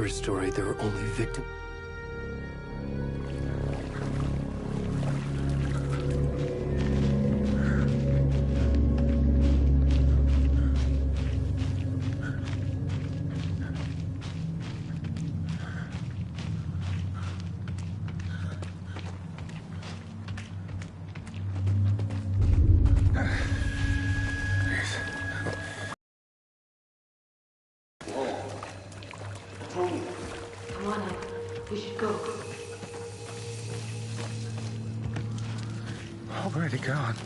horror story, there are only victims. Come on up. We should go. Already gone.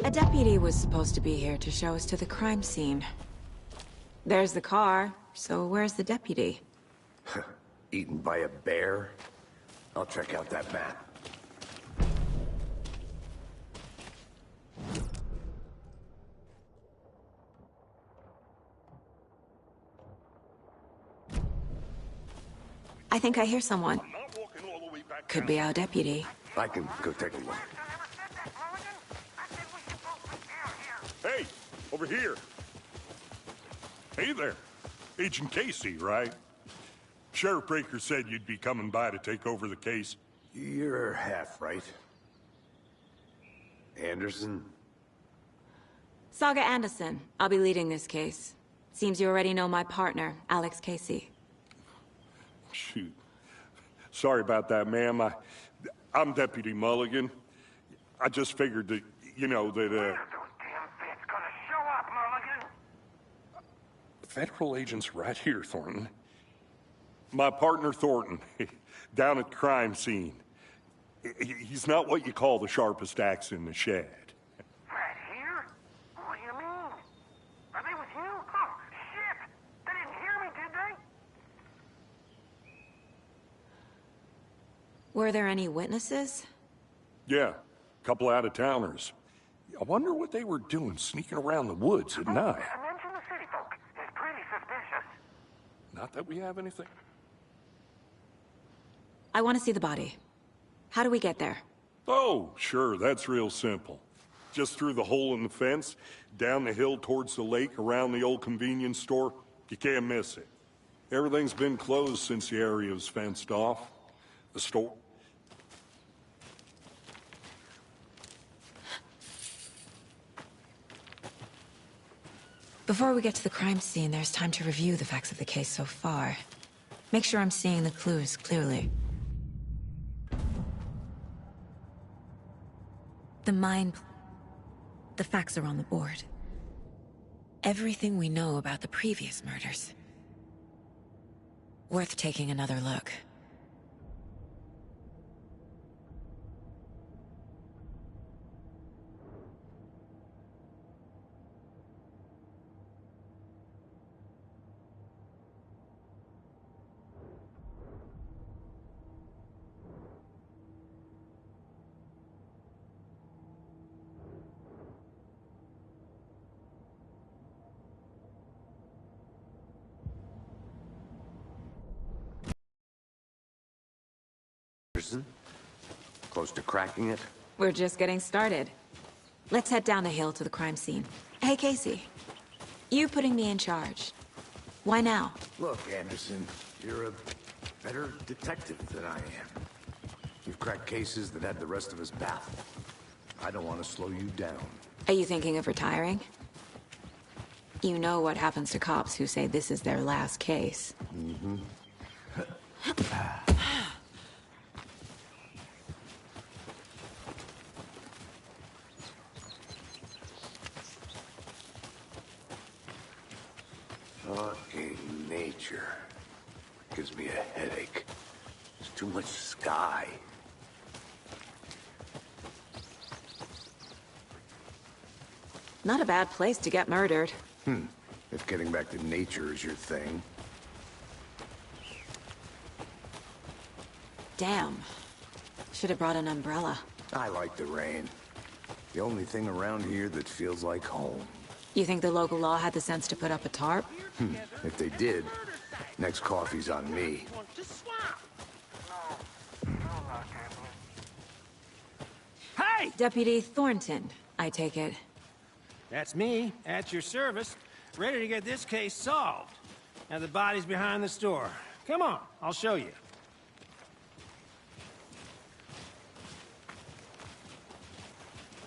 A deputy was supposed to be here to show us to the crime scene. There's the car, so where's the deputy? Eaten by a bear? I'll check out that map. I think I hear someone. Could be our deputy. I can go take a look. Hey, over here. Hey there. Agent Casey, right? Sheriff Breaker said you'd be coming by to take over the case. You're half right. Anderson? Saga Anderson. I'll be leading this case. Seems you already know my partner, Alex Casey. Shoot. Sorry about that, ma'am. I'm Deputy Mulligan. I just figured that, you know, that, Those damn feds gonna show up, Mulligan. Federal agents right here, Thornton. My partner, Thornton, down at the crime scene. He's not what you call the sharpest axe in the shed. Right here? What do you mean? Are they with you? Oh, shit! They didn't hear me, Were there any witnesses? Yeah, couple out-of-towners. I wonder what they were doing sneaking around the woods at night. Mention the city folk. It's pretty suspicious. Not that we have anything. I want to see the body. How do we get there? Oh, sure, that's real simple. Just through the hole in the fence, down the hill towards the lake, around the old convenience store. You can't miss it. Everything's been closed since the area was fenced off. The store... Before we get to the crime scene, there's time to review the facts of the case so far. Make sure I'm seeing the clues clearly. The facts are on the board. Everything we know about the previous murders. Worth taking another look. Close to cracking it? We're just getting started. Let's head down the hill to the crime scene. Hey, Casey. You putting me in charge. Why now? Look, Anderson, you're a better detective than I am. You've cracked cases that had the rest of us baffled. I don't want to slow you down. Are you thinking of retiring? You know what happens to cops who say this is their last case. Mm-hmm. Fucking nature. Gives me a headache. There's too much sky. Not a bad place to get murdered. If getting back to nature is your thing. Damn. Should have brought an umbrella. I like the rain. The only thing around here that feels like home. You think the local law had the sense to put up a tarp? If they did, next coffee's on me. Hey! Deputy Thornton, I take it. That's me, at your service, ready to get this case solved. Now the body's behind the store. Come on, I'll show you.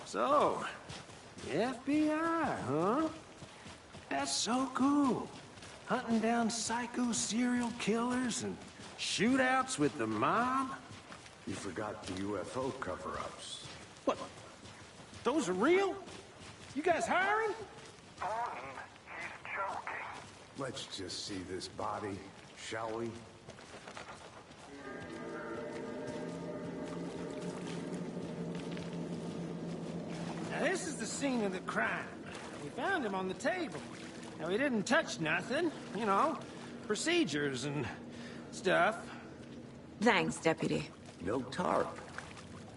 So, the FBI, huh? That's so cool. Hunting down psycho serial killers and shootouts with the mob. You forgot the UFO cover-ups. What? Those are real? You guys hiring? He's joking. Let's just see this body, shall we? Now this is the scene of the crime. We found him on the table. Now he didn't touch nothing, you know, procedures and stuff. Thanks, Deputy. No tarp.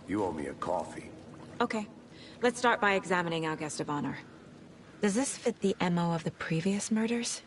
You owe me a coffee. Okay. Let's start by examining our guest of honor. Does this fit the MO of the previous murders?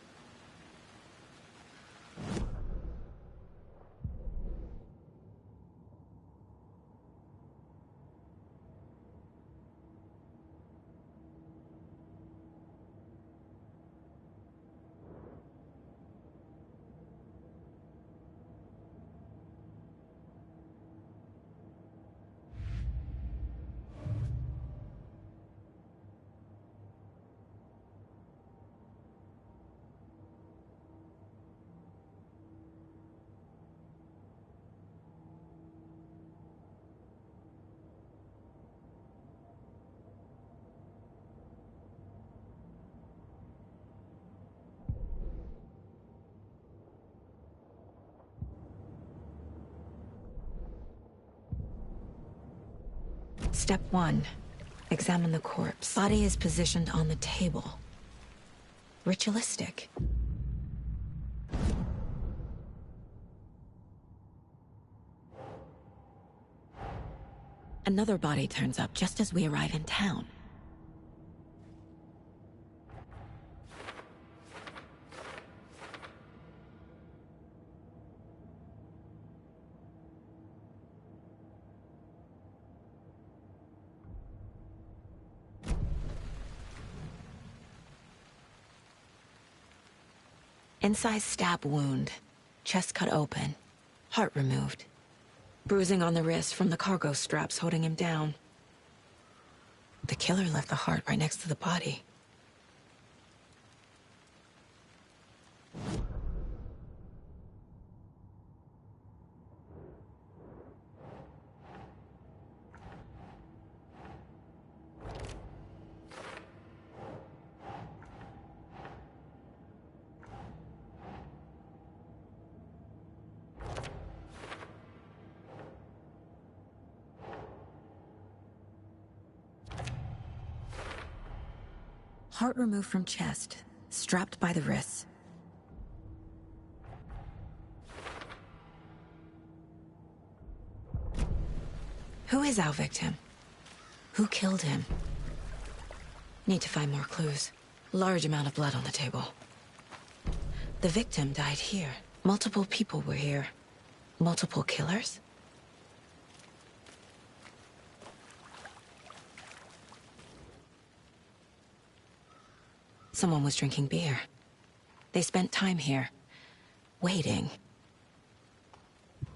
Step 1. Examine the corpse. Body is positioned on the table. Ritualistic. Another body turns up just as we arrive in town. Incised stab wound, chest cut open, heart removed. Bruising on the wrist from the cargo straps holding him down. The killer left the heart right next to the body. Heart removed from chest, strapped by the wrists. Who is our victim? Who killed him? Need to find more clues. Large amount of blood on the table. The victim died here. Multiple people were here. Multiple killers? Someone was drinking beer. They spent time here, waiting.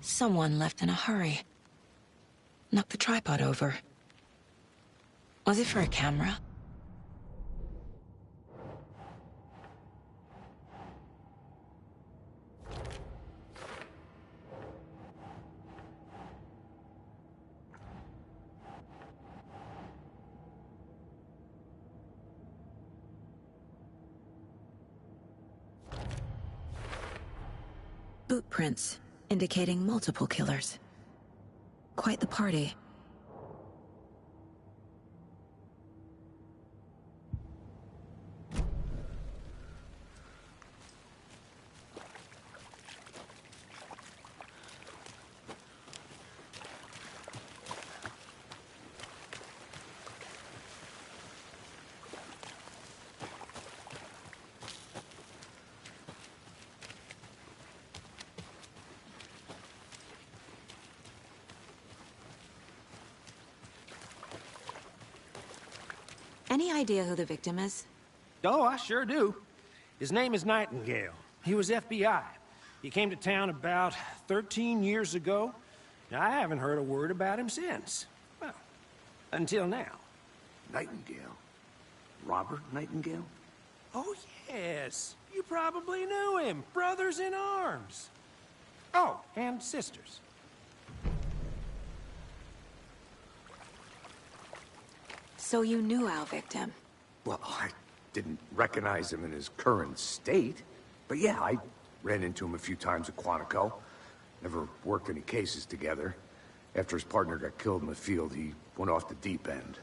Someone left in a hurry. Knocked the tripod over. Was it for a camera? Boot prints, indicating multiple killers. Quite the party. Any idea who the victim is? Oh, I sure do. His name is Nightingale. He was FBI. He came to town about 13 years ago. Now, I haven't heard a word about him since. Well, until now. Nightingale? Robert Nightingale? Oh, yes. You probably knew him. Brothers in arms. Oh, and sisters. So you knew our victim? Well, I didn't recognize him in his current state. But yeah, I ran into him a few times at Quantico. Never worked any cases together. After his partner got killed in the field, he went off the deep end.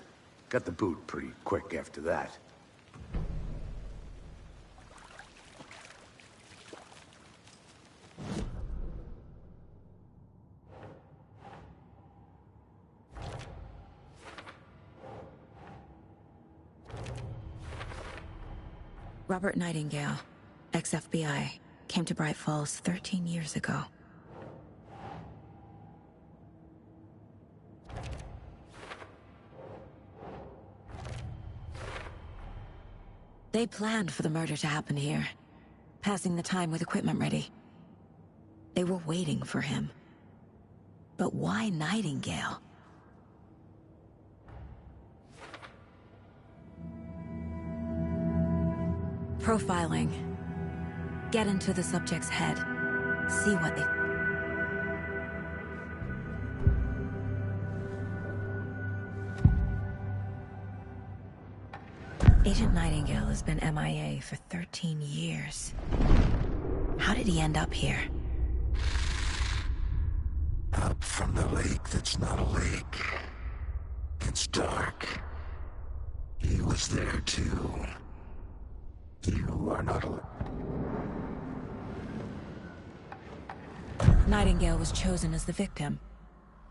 Got the boot pretty quick after that. Robert Nightingale, ex-FBI, came to Bright Falls 13 years ago. They planned for the murder to happen here, passing the time with equipment ready. They were waiting for him. But why Nightingale? Profiling. Get into the subject's head. See what they... Agent Nightingale has been MIA for 13 years. How did he end up here? Up from the lake that's not a lake. It's dark. He was there too. You are not alone. Nightingale was chosen as the victim.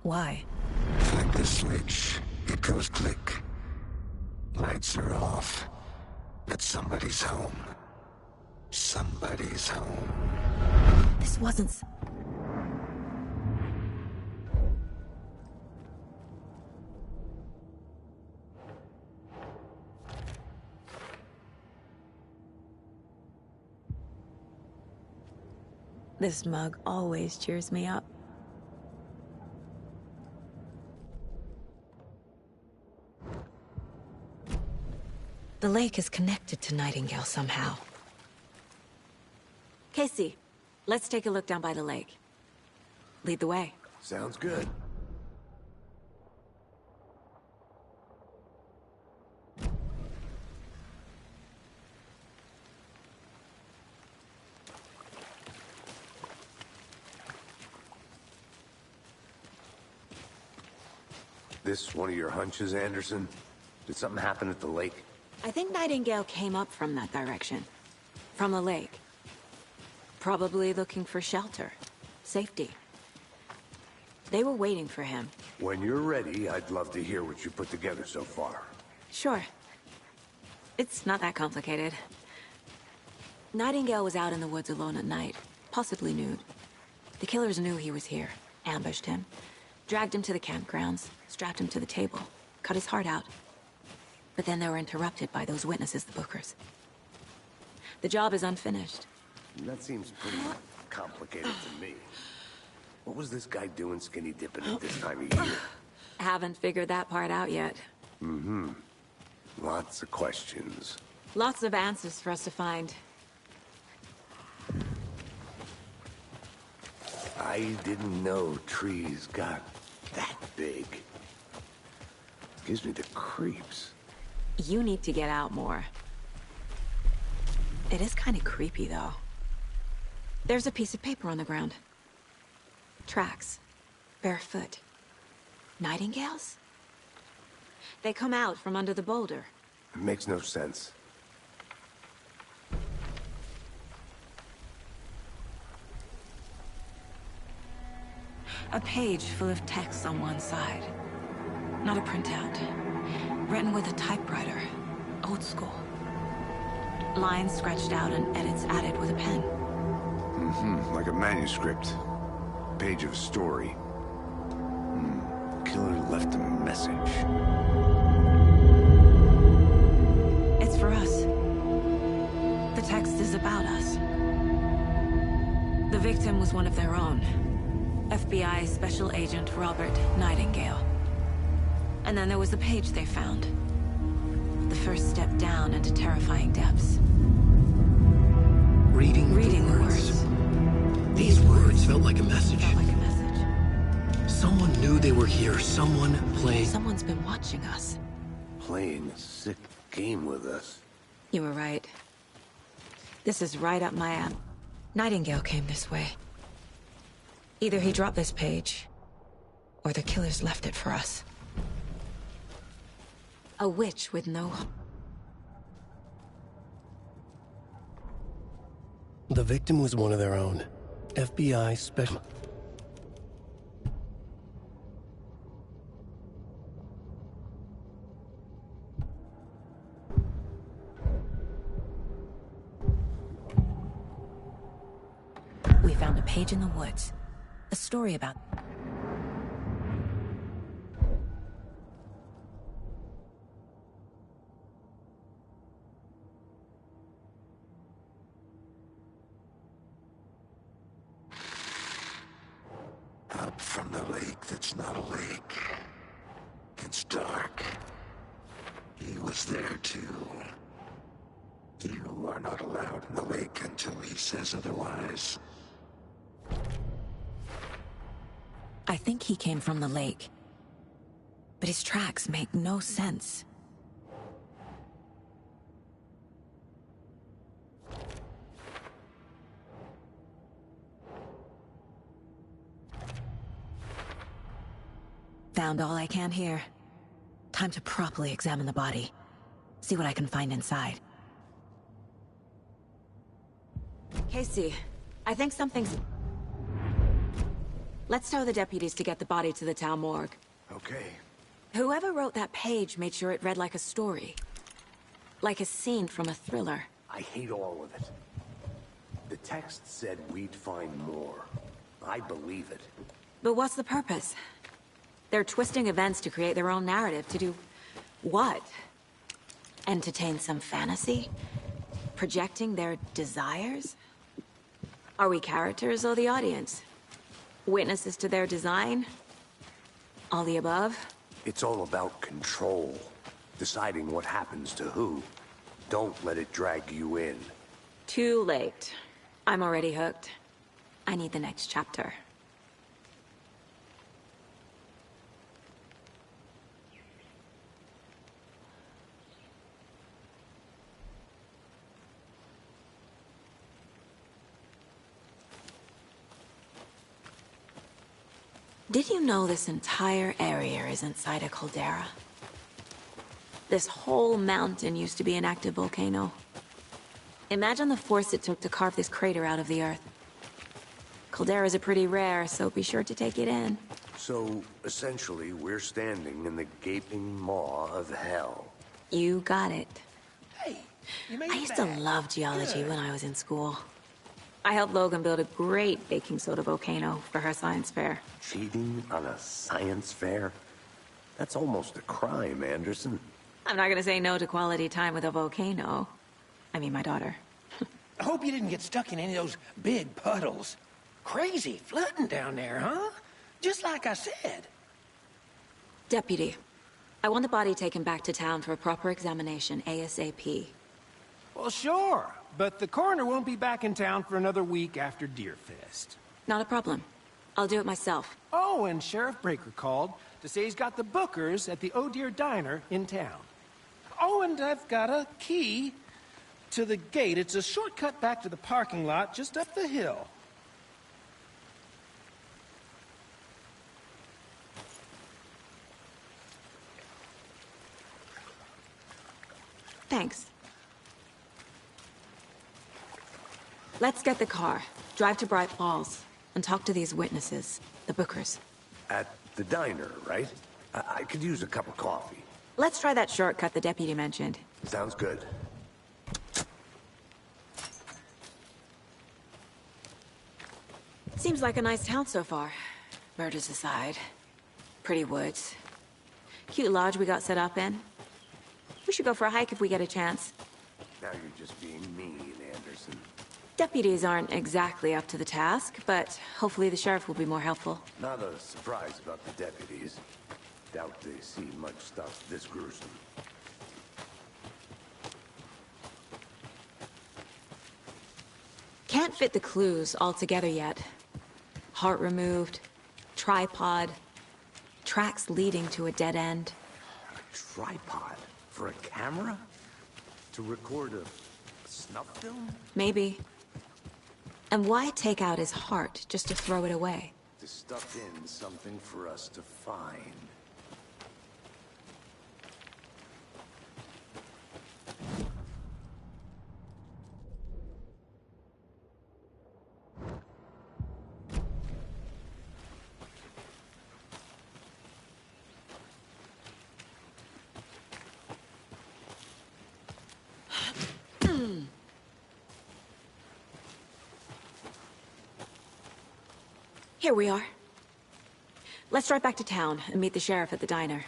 Why? flick the switch, it goes click. Lights are off. But somebody's home. Somebody's home. This wasn't... This mug always cheers me up. The lake is connected to Nightingale somehow. Casey, let's take a look down by the lake. Lead the way. Sounds good. This one of your hunches, Anderson? Did something happen at the lake? I think Nightingale came up from that direction. From the lake. Probably looking for shelter. Safety. They were waiting for him. When you're ready, I'd love to hear what you put together so far. Sure. It's not that complicated. Nightingale was out in the woods alone at night, possibly nude. The killers knew he was here, ambushed him, dragged him to the campgrounds, strapped him to the table, cut his heart out. But then they were interrupted by those witnesses, the Bookers. The job is unfinished. That seems pretty complicated to me. What was this guy doing skinny dipping at this time of year? Haven't figured that part out yet. Lots of questions. Lots of answers for us to find. I didn't know trees got that big. Gives me the creeps. You need to get out more. It is kind of creepy, though. There's a piece of paper on the ground. Tracks. Barefoot. Nightingales? They come out from under the boulder. It makes no sense. A page full of text on one side. Not a printout. Written with a typewriter. Old school. Lines scratched out and edits added with a pen. Like a manuscript. Page of a story. Killer left a message. It's for us. The text is about us. The victim was one of their own. FBI Special Agent Robert Nightingale. And then there was the page they found. The first step down into terrifying depths. Reading the words. These words felt like a message. Felt like a message. Someone knew they were here. Someone played. Someone's been watching us. Playing a sick game with us. You were right. This is right up my alley. Nightingale came this way. Either he dropped this page, or the killers left it for us. A witch with no... The victim was one of their own. FBI special... We found a page in the woods. A story about... Up from the lake that's not a lake. It's dark. He was there too. You are not allowed in the lake until he says otherwise. I think he came from the lake. But his tracks make no sense. Found all I can here. Time to properly examine the body. See what I can find inside. Casey, I think something's... Let's tell the deputies to get the body to the town morgue. Okay. Whoever wrote that page made sure it read like a story. Like a scene from a thriller. I hate all of it. The text said we'd find more. I believe it. But what's the purpose? They're twisting events to create their own narrative. To do what? Entertain some fantasy? Projecting their desires? Are we characters or the audience? Witnesses to their design? All the above? It's all about control. Deciding what happens to who. Don't let it drag you in. Too late. I'm already hooked. I need the next chapter. Did you know this entire area is inside a caldera? This whole mountain used to be an active volcano. Imagine the force it took to carve this crater out of the earth. Calderas are pretty rare, so be sure to take it in. So, essentially, we're standing in the gaping maw of hell. You got it. Hey, you made I it used to back. love geology when I was in school. I helped Logan build a great baking soda volcano for her science fair. Cheating on a science fair? That's almost a crime, Anderson. I'm not gonna say no to quality time with a volcano. I mean, my daughter. I hope you didn't get stuck in any of those big puddles. Crazy flooding down there, huh? Just like I said. Deputy, I want the body taken back to town for a proper examination, ASAP. Well, sure. But the coroner won't be back in town for another week after Deerfest. Not a problem. I'll do it myself. Oh, and Sheriff Breaker called to say he's got the Bookers at the Oh Deer Diner in town. Oh, and I've got a key to the gate. It's a shortcut back to the parking lot just up the hill. Thanks. Let's get the car, drive to Bright Falls, and talk to these witnesses, the Bookers. At the diner, right? I could use a cup of coffee. Let's try that shortcut the deputy mentioned. Sounds good. Seems like a nice town so far. Murders aside. Pretty woods. Cute lodge we got set up in. We should go for a hike if we get a chance. Now you're just being mean, Anderson. Deputies aren't exactly up to the task, but hopefully the sheriff will be more helpful. Not a surprise about the deputies. Doubt they see much stuff this gruesome. Can't fit the clues all together yet. Heart removed, tripod, tracks leading to a dead end. A tripod? For a camera? To record a snuff film? Maybe. And why take out his heart just to throw it away? To stuff in something for us to find. Here we are. Let's drive back to town and meet the sheriff at the diner.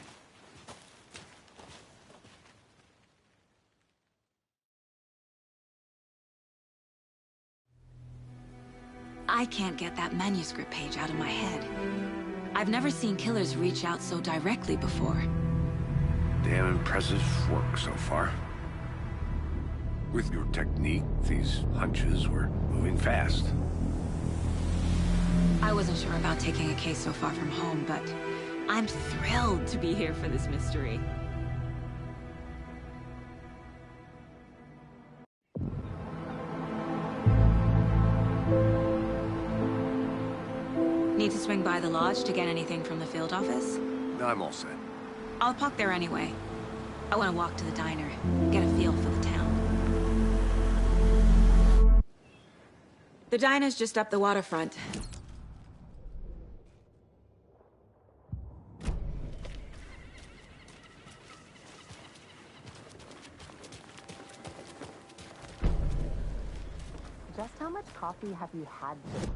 I can't get that manuscript page out of my head. I've never seen killers reach out so directly before. Damn impressive work so far. With your technique, these hunches were moving fast. I wasn't sure about taking a case so far from home, but I'm thrilled to be here for this mystery. Need to swing by the lodge to get anything from the field office? I'm all set. I'll park there anyway. I want to walk to the diner, get a feel for the town. The diner's just up the waterfront. Just how much coffee have you had today?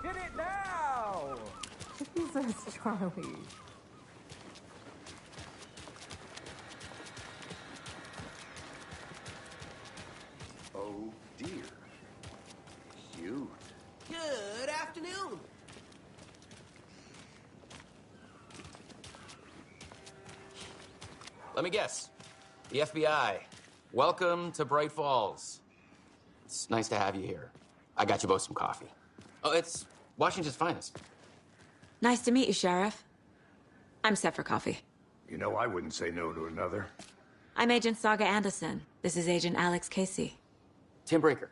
Get it now! Jesus, Charlie. Oh, dear. Cute. Good afternoon. Let me guess. The FBI. Welcome to Bright Falls. It's nice to have you here. I got you both some coffee. Oh, it's Washington's finest. Nice to meet you, Sheriff. I'm set for coffee. You know, I wouldn't say no to another. I'm Agent Saga Anderson. This is Agent Alex Casey. Tim Breaker.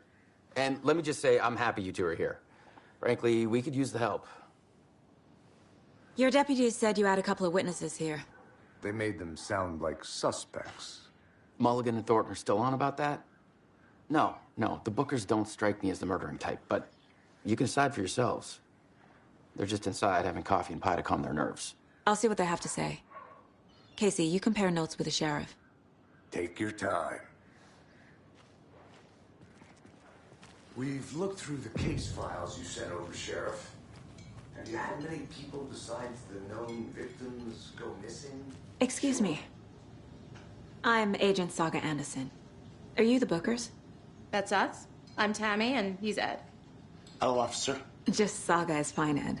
And let me just say, I'm happy you two are here. Frankly, we could use the help. Your deputies said you had a couple of witnesses here. They made them sound like suspects. Mulligan and Thornton are still on about that? No, the Bookers don't strike me as the murdering type, but you can decide for yourselves. They're just inside having coffee and pie to calm their nerves. I'll see what they have to say. Casey, you compare notes with the sheriff. Take your time. We've looked through the case files you sent over, Sheriff. Have you had many people besides the known victims go missing? Excuse me. I'm Agent Saga Anderson. Are you the Bookers? That's us. I'm Tammy, and he's Ed. Hello, officer. Just Saga is fine, Ed.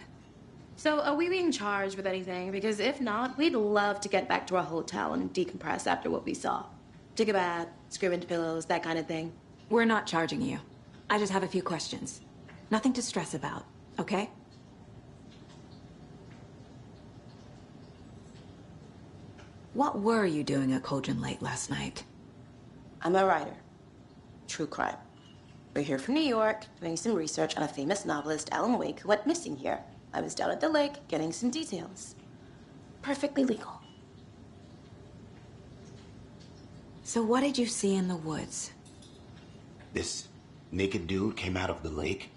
So, are we being charged with anything? Because if not, we'd love to get back to our hotel and decompress after what we saw. Take a bath, scream into pillows, that kind of thing. We're not charging you. I just have a few questions. Nothing to stress about, okay? What were you doing at Cauldron Lake last night? I'm a writer. True crime. We're here from New York, doing some research on a famous novelist, Alan Wake, who went missing here. I was down at the lake, getting some details. Perfectly legal. So what did you see in the woods? This naked dude came out of the lake,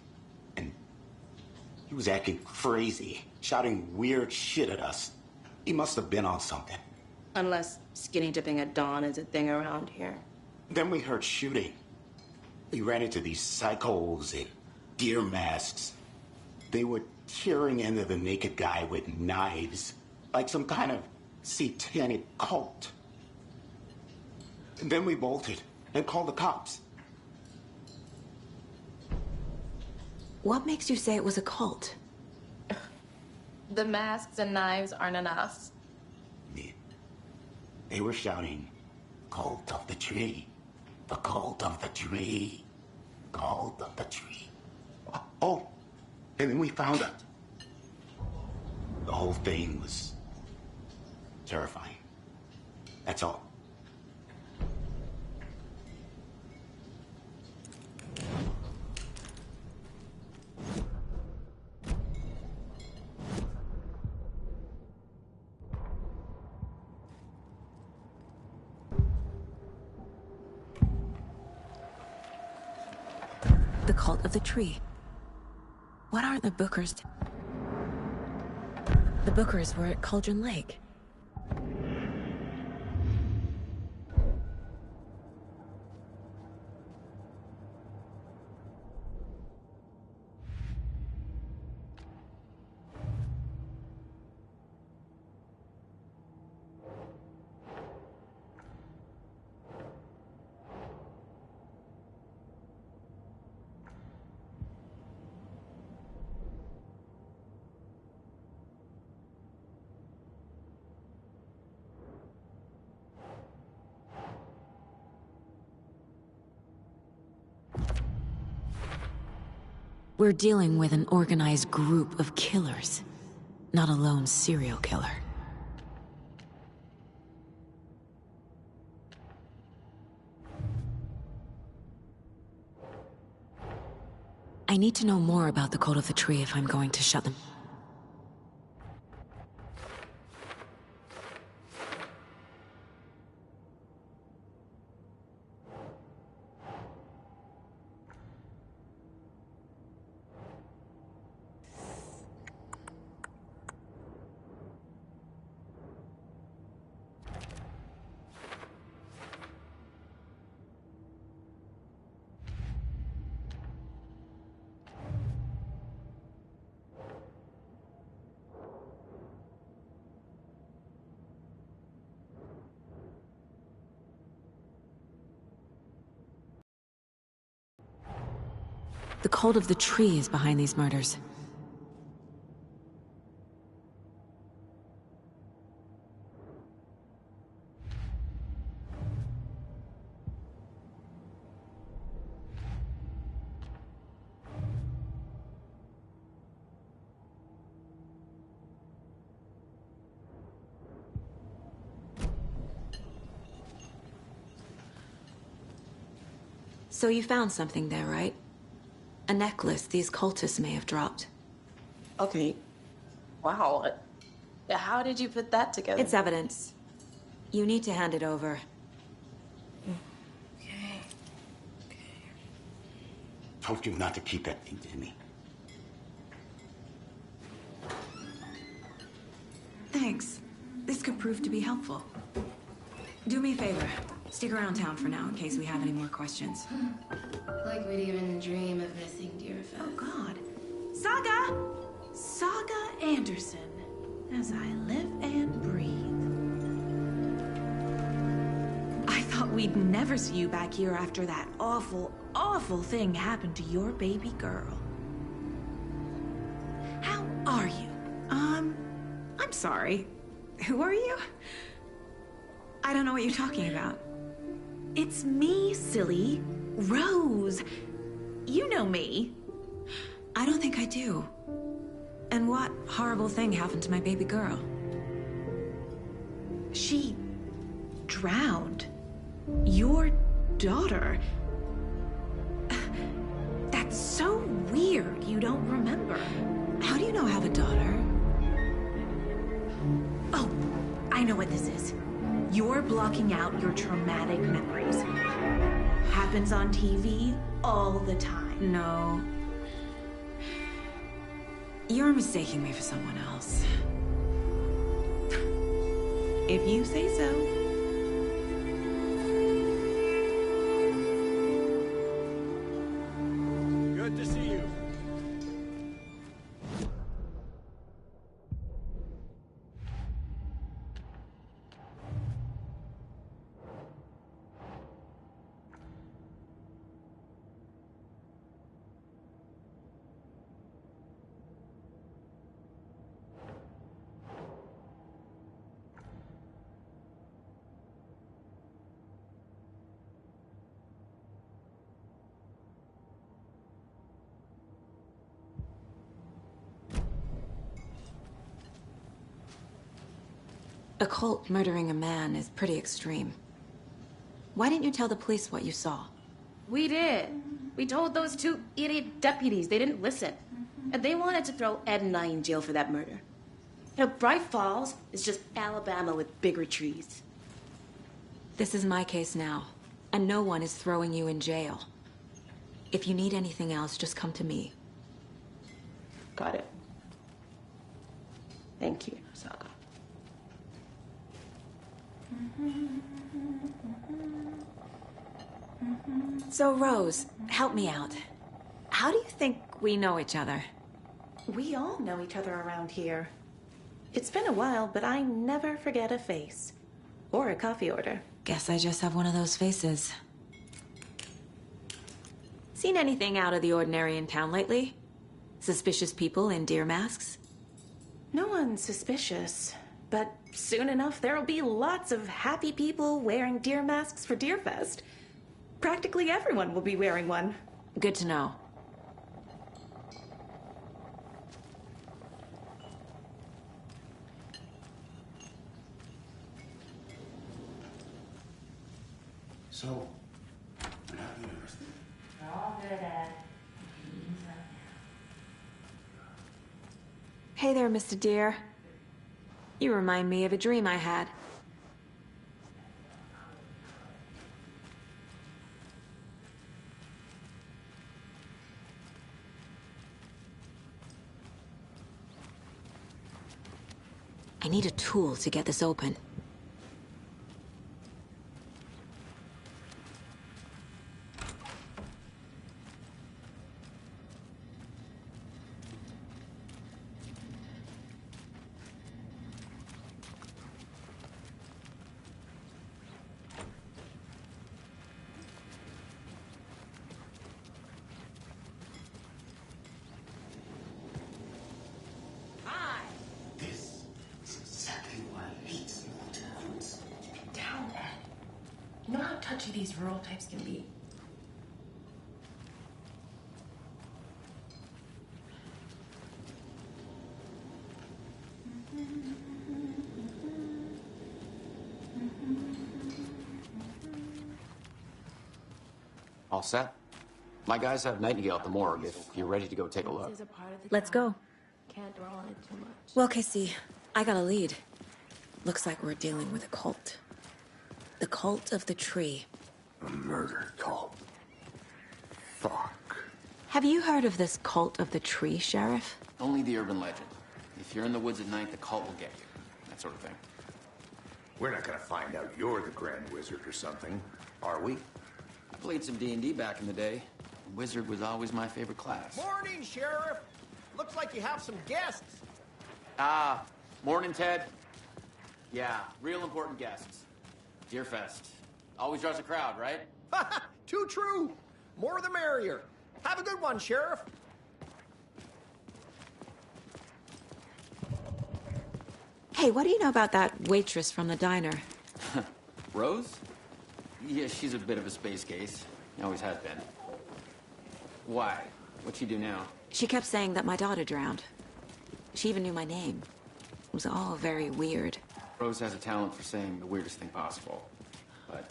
and he was acting crazy, shouting weird shit at us. He must have been on something. Unless skinny dipping at dawn is a thing around here. Then we heard shooting. We ran into these psychos in deer masks. They were tearing into the naked guy with knives, like some kind of satanic cult. And then we bolted and called the cops. What makes you say it was a cult? The masks and knives aren't enough. They were shouting, "Cult of the tree, the cult of the tree, cult of the tree." Oh, and then we found it. The whole thing was terrifying. That's all. The cult of the tree. What aren't the Bookers? The Bookers were at Cauldron Lake. We're dealing with an organized group of killers, not a lone serial killer. I need to know more about the Cult of the Tree if I'm going to shut them. The cult of the tree is behind these murders. So you found something there, right? A necklace these cultists may have dropped. Okay. Wow. How did you put that together? It's evidence. You need to hand it over. Okay. Told you not to keep that thing to me. Thanks. This could prove to be helpful. Do me a favor. Stick around town for now in case we have any more questions. Like we'd even dream of missing Deerfest. Oh, God. Saga! Saga Anderson. As I live and breathe. I thought we'd never see you back here after that awful, awful thing happened to your baby girl. How are you? I'm sorry. Who are you? I don't know what you're talking about. It's me, silly. Rose. You know me. I don't think I do. And what horrible thing happened to my baby girl? She drowned. Your daughter. That's so weird you don't remember. How do you know I have a daughter? Oh, I know what this is. You're blocking out your traumatic memories. Happens on TV all the time. No. You're mistaking me for someone else. If you say so. Good to see you. A cult murdering a man is pretty extreme. Why didn't you tell the police what you saw? We did. We told those two idiot deputies. They didn't listen. And they wanted to throw Ed and I in jail for that murder. You know, Bright Falls is just Alabama with bigger trees. This is my case now, and no one is throwing you in jail. If you need anything else, just come to me. Got it. Thank you, Saga. So, Rose, help me out. How do you think we know each other? We all know each other around here. It's been a while, but I never forget a face. Or a coffee order. Guess I just have one of those faces. Seen anything out of the ordinary in town lately? Suspicious people in deer masks? No one's suspicious. But soon enough, there'll be lots of happy people wearing deer masks for Deerfest. Practically everyone will be wearing one. Good to know. So, we're not university. All good, Ed. Hey there, Mr. Deer. You remind me of a dream I had. I need a tool to get this open. touchy these rural types can be. All set? My guys have Nightingale at the morgue if you're ready to go take a look. Let's go. Can't dwell on it too much. Well, Casey, I got a lead. Looks like we're dealing with a cult. The cult of the tree. A murder cult. Fuck. Have you heard of this cult of the tree, Sheriff? Only the urban legend. If you're in the woods at night, the cult will get you. That sort of thing. We're not gonna find out you're the Grand Wizard or something, are we? I played some D&D back in the day. Wizard was always my favorite class. Morning, Sheriff. Looks like you have some guests. Ah, morning, Ted. Yeah, real important guests. Deerfest. Always draws a crowd, right? Too true. More the merrier. Have a good one, Sheriff. Hey, what do you know about that waitress from the diner? Rose? Yeah, she's a bit of a space case. Always has been. Why? What'd she do now? She kept saying that my daughter drowned. She even knew my name. It was all very weird. Rose has a talent for saying the weirdest thing possible. But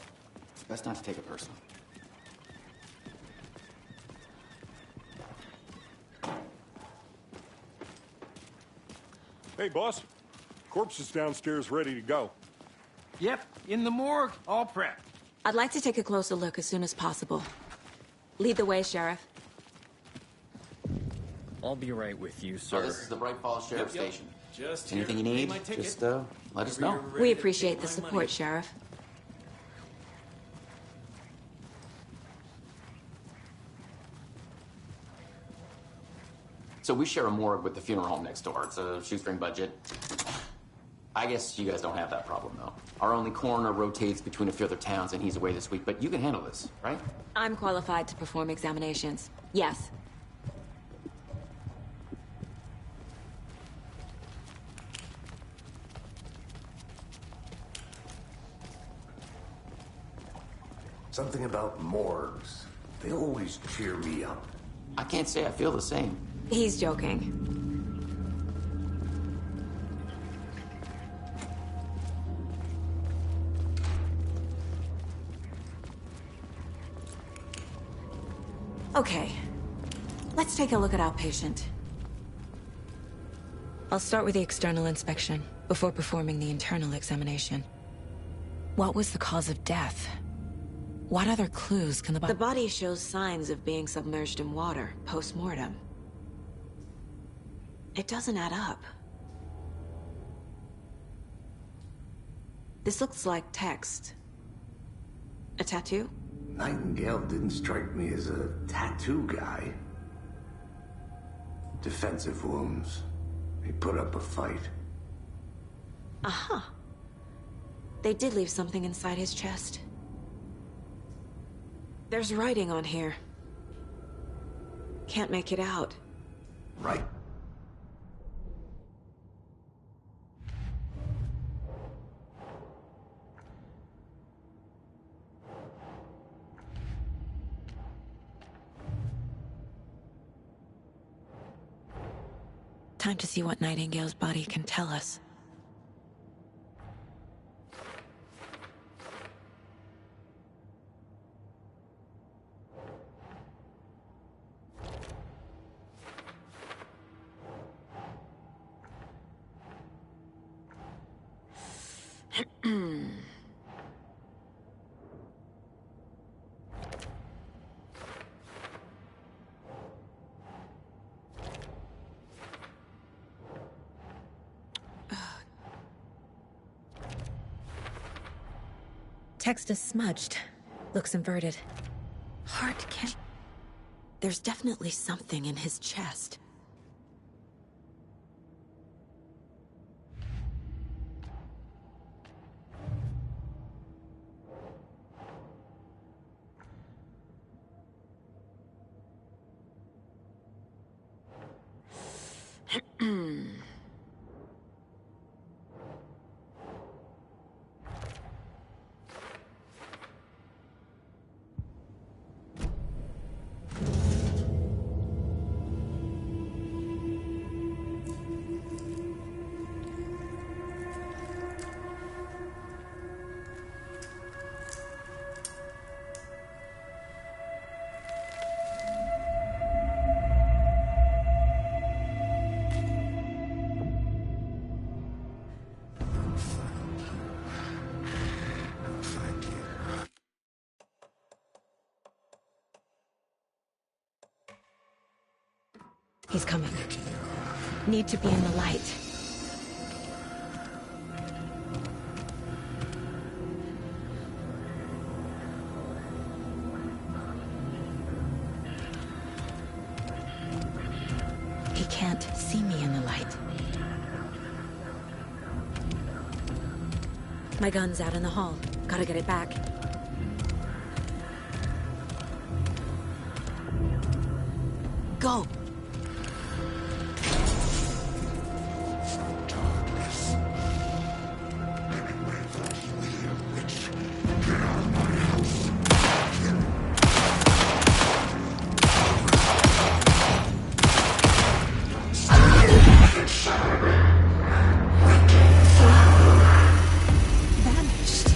it's best not to take it personally. Hey, boss. Corpse is downstairs ready to go. Yep, in the morgue, all prepped. I'd like to take a closer look as soon as possible. Lead the way, Sheriff. I'll be right with you, So sir. this is the Bright Falls Sheriff Yep. Station. Just Anything you here. Pay need, my ticket. just let us know. We appreciate the support, Sheriff. So we share a morgue with the funeral home next door. It's a shoestring budget. I guess you guys don't have that problem, though. Our only coroner rotates between a few other towns, and he's away this week, but you can handle this, right? I'm qualified to perform examinations. Yes. Something about morgues. They always cheer me up. I can't say I feel the same. He's joking. Okay. Let's take a look at our patient. I'll start with the external inspection before performing the internal examination. What was the cause of death? What other clues can the body shows signs of being submerged in water post-mortem. It doesn't add up. This looks like text. A tattoo? Nightingale didn't strike me as a tattoo guy. Defensive wounds. He put up a fight. Uh-huh. They did leave something inside his chest. There's writing on here. Can't make it out. Right. Time to see what Nightingale's body can tell us. Text is smudged. Looks inverted. Heart can't... There's definitely something in his chest. He's coming. Need to be in the light. He can't see me in the light. My gun's out in the hall. Gotta get it back. Go! Vanished.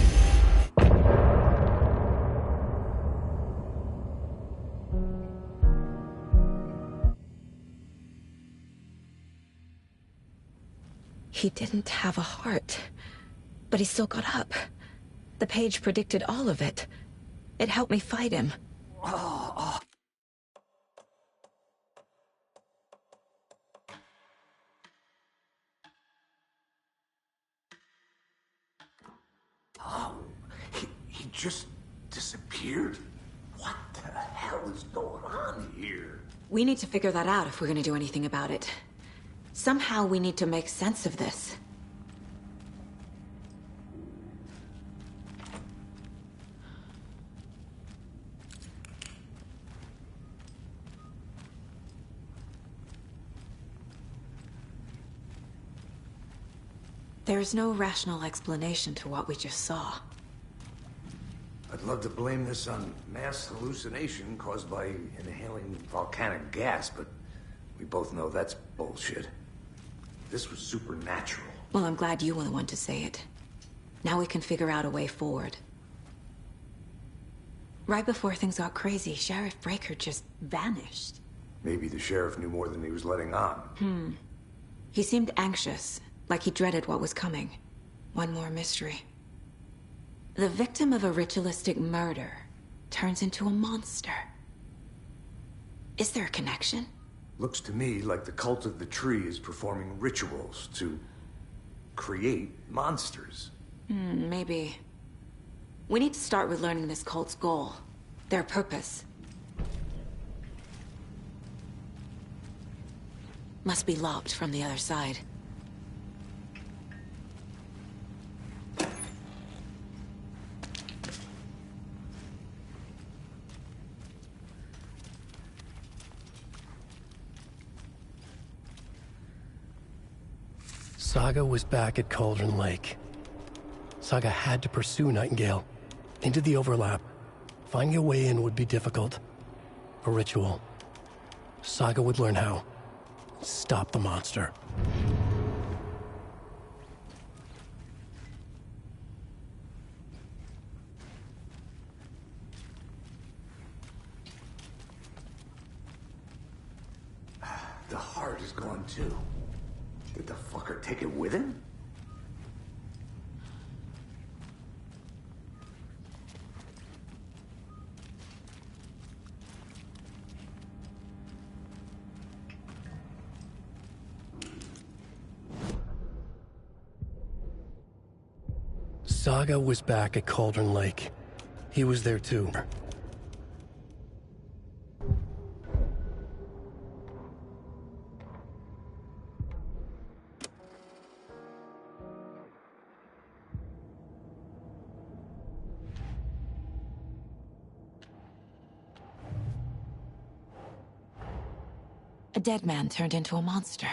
He didn't have a heart, but he still got up. The page predicted all of it. It helped me fight him. Oh, he just disappeared? What the hell is going on here? We need to figure that out if we're gonna do anything about it. Somehow we need to make sense of this. There's no rational explanation to what we just saw. I'd love to blame this on mass hallucination caused by inhaling volcanic gas, but we both know that's bullshit. This was supernatural. Well, I'm glad you were the one to say it. Now we can figure out a way forward. Right before things got crazy, Sheriff Breaker just vanished. Maybe the sheriff knew more than he was letting on. He seemed anxious, like he dreaded what was coming. One more mystery. The victim of a ritualistic murder turns into a monster. Is there a connection? Looks to me like the cult of the tree is performing rituals to create monsters. Maybe. We need to start with learning this cult's goal. Their purpose. Must be locked from the other side. Saga was back at Cauldron Lake. Saga had to pursue Nightingale. Into the overlap. Finding a way in would be difficult. A ritual. Saga would learn how. Stop the monster. The heart is gone too. Did the fucker take it with him? Saga was back at Cauldron Lake. He was there too. A dead man turned into a monster.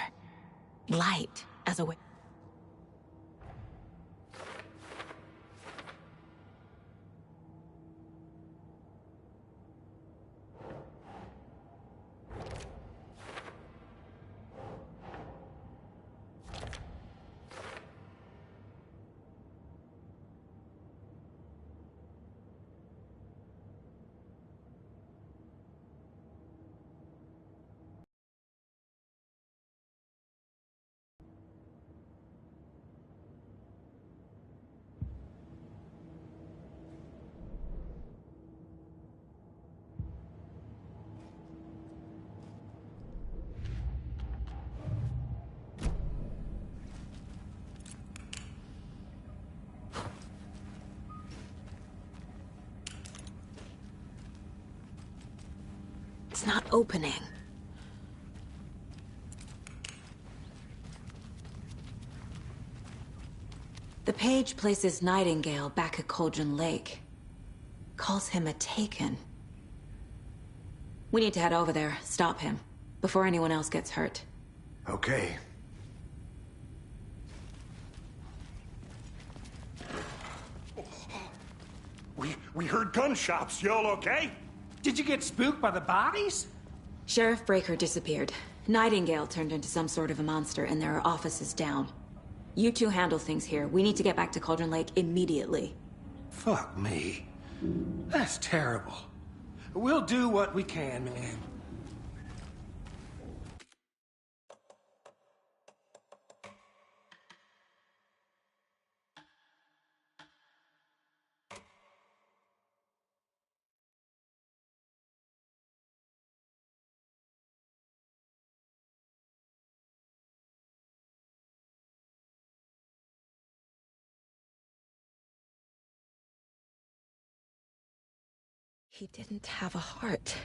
Light as a way. It's not opening. The page places Nightingale back at Cauldron Lake. Calls him a Taken. We need to head over there, stop him, before anyone else gets hurt. Okay. We heard gunshots. Y'all okay? Did you get spooked by the bodies? Sheriff Breaker disappeared. Nightingale turned into some sort of a monster, and there are offices down. You two handle things here. We need to get back to Cauldron Lake immediately. Fuck me. That's terrible. We'll do what we can, man. He didn't have a heart.